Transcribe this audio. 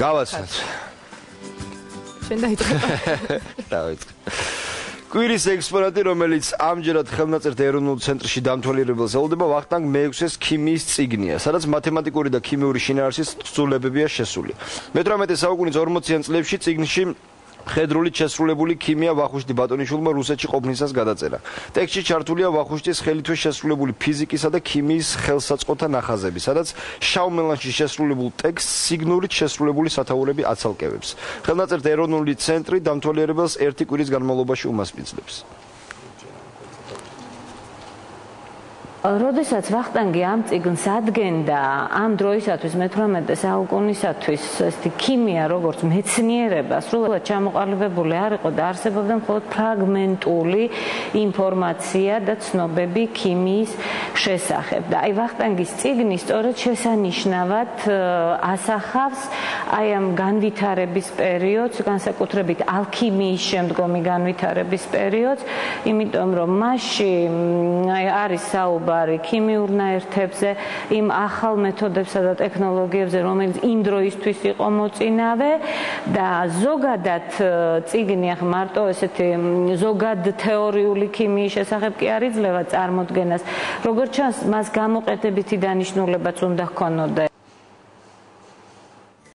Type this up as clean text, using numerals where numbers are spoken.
გავაცნოთ. შენ დაიწყე. დავიწყე. კვირის ექსპონატი, რომელიც ამჯერად ხელნაწერთა ეროვნულ ცენტრში დამთვალიერებელს ელოდება, ვახტანგ მეექვსეს ქიმიის წიგნია, სადაც მათემატიკური და ქიმიური შინაარსის თხზულებებია შესული. მე-18 საუკუნის 40-იან წლებში წიგნში მხედრულით შესრულებული ქიმია ვახუშტი ბატონიშვილმა რუსეთში ყოფნისას გადაწერა. ტექსტში ჩართულია ვახუშტის ხელითვე შესრულებული ფიზიკისა და ქიმიის ხელსაწყოთა ნახაზები, სადაც შავ მელანში შესრულებულ ტექსტს სიგნურით შესრულებული სათაურები აცალკევებს. ხელნაწერთა ეროვნული ცენტრი დამთვალიერებელს ერთი კვირის განმავლობაში უმასპინძლებს. როდესაც ვახტანგი ამ წიგნს ადგენდა, ამ დროისათვის მე-18 საუკუნისათვის ესეთი ქიმია, როგორც მეცნიერება, სრულად ჩამოყალიბებული არ იყო და არსებობდა მხოლოდ ფრაგმენტული ინფორმაცია და ცნობები ქიმიის შესახებ. და აი ვახტანგის წიგნი სწორედ შესანიშნავად ასახავს აი ამ განვითარების პერიოდს, განსაკუთრებით ალქიმიის შემდგომი განვითარების პერიოდს, იმიტომ რომ მასში აი არის საუბარი ქიმიურ ნაერთებზე, იმ ახალ მეთოდებსა და ტექნოლოგიებზე, რომელიც იმ დროისთვის იყო მოწინავე და ზოგადად წიგნი ახლა მარტო ესეთი ზოგად თეორიული ქიმიის შესახებ კი არ იძლევა წარმოდგენას. როგორც ჩანს, მას გამოყენებითი დანიშნულებაც უნდა ჰქონოდა.